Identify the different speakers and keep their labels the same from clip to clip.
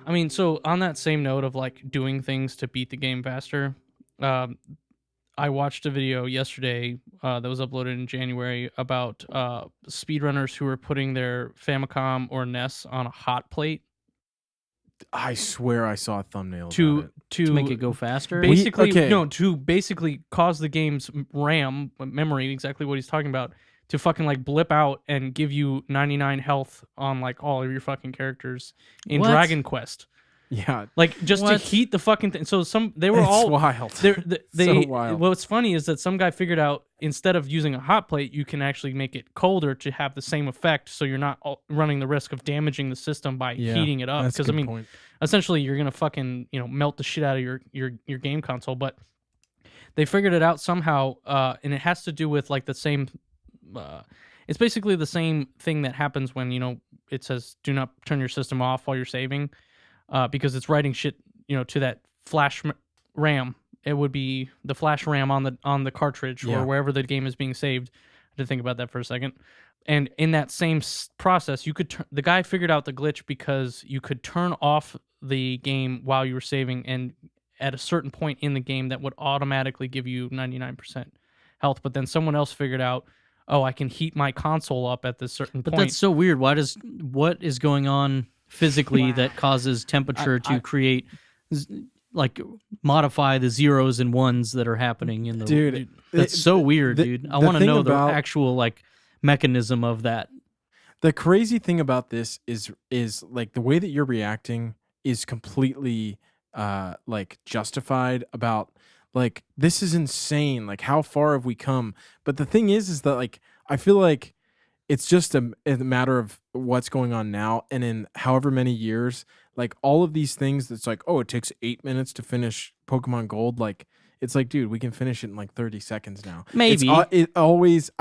Speaker 1: I mean, so on that same note of like doing things to beat the game faster, I watched a video yesterday that was uploaded in January about speedrunners who were putting their Famicom or NES on a hot plate
Speaker 2: I swear I saw a thumbnail
Speaker 1: to
Speaker 3: make it go faster.
Speaker 1: Basically, to basically cause the game's RAM memory, exactly what he's talking about, to fucking like blip out and give you 99 health on like all of your fucking characters in Dragon Quest.
Speaker 2: Yeah,
Speaker 1: like just to heat the fucking thing. So they were all
Speaker 2: wild.
Speaker 1: They
Speaker 2: so wild.
Speaker 1: What's funny is that some guy figured out instead of using a hot plate, you can actually make it colder to have the same effect. So you're not running the risk of damaging the system by heating it up. Because I mean, essentially, you're gonna fucking melt the shit out of your game console. But they figured it out somehow, and it has to do with like the same. It's basically the same thing that happens when it says do not turn your system off while you're saving. Because it's writing shit, to that flash RAM. It would be the flash RAM on the cartridge or wherever the game is being saved. I had to think about that for a second. And in that same process, you could the guy figured out the glitch because you could turn off the game while you were saving, and at a certain point in the game, that would automatically give you 99% health. But then someone else figured out, oh, I can heat my console up at this certain point.
Speaker 3: But that's so weird. What is going on physically that causes temperature to create, like, modify the zeros and ones that are happening in the
Speaker 2: dude?
Speaker 3: That's so weird, dude. I want to know the actual like mechanism of that.
Speaker 2: The crazy thing about this is like the way that you're reacting is completely like justified. About like this is insane. Like how far have we come? But the thing is that like I feel like it's just a matter of what's going on now, and in however many years, like all of these things that's like, oh, it takes 8 minutes to finish Pokemon Gold. Like, it's like, dude, we can finish it in like 30 seconds now.
Speaker 3: Maybe.
Speaker 2: I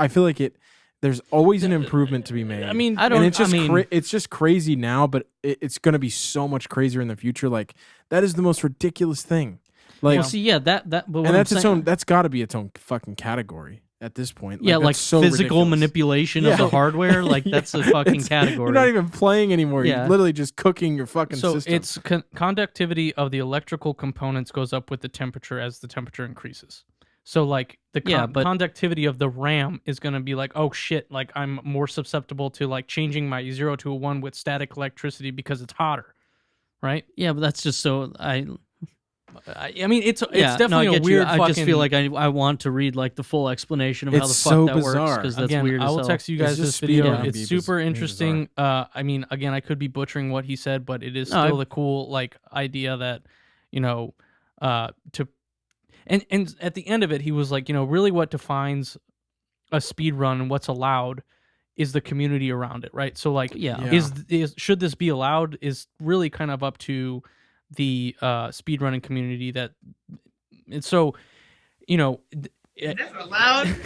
Speaker 2: feel like there's always an improvement to be made.
Speaker 1: I mean,
Speaker 2: it's just crazy now, but it's going to be so much crazier in the future. Like, that is the most ridiculous thing. Like,
Speaker 3: well, see, but
Speaker 2: that's got to be its own fucking category. At this point,
Speaker 3: like
Speaker 2: so
Speaker 3: physical
Speaker 2: ridiculous.
Speaker 3: manipulation of the hardware, like that's a fucking category.
Speaker 2: You're not even playing anymore. You're literally just cooking your fucking system.
Speaker 1: So it's conductivity of the electrical components goes up with the temperature as the temperature increases. So like the conductivity of the RAM is going to be like, oh shit, like I'm more susceptible to like changing my 0 to a 1 with static electricity because it's hotter, right?
Speaker 3: Yeah, but that's just so
Speaker 1: I mean, it's definitely a weird.
Speaker 3: I just feel like I want to read like the full explanation of how the fuck that works, because that's weird.
Speaker 1: I will text you guys this video. It's super interesting. I mean, again, I could be butchering what he said, but it is still the cool like idea that and at the end of it, he was like, really what defines a speed run and what's allowed is the community around it, right? So like, is should this be allowed is really kind of up to the speedrunning community. That it's so
Speaker 4: that's allowed.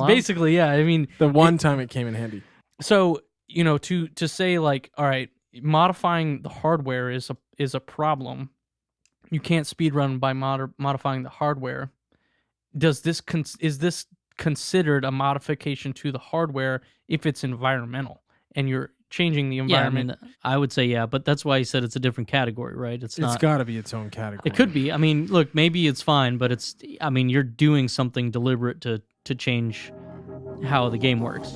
Speaker 1: Basically, yeah. I mean,
Speaker 2: the one time it came in handy.
Speaker 1: So to say like, all right, modifying the hardware is a problem. You can't speedrun by modifying the hardware. Is this considered a modification to the hardware if it's environmental and you're changing the environment?
Speaker 3: Yeah, I mean, I would say yeah, but that's why he said it's a different category, right? It's
Speaker 2: got to be its own category.
Speaker 3: It could be. I mean, look, maybe it's fine, but you're doing something deliberate to change how the game works.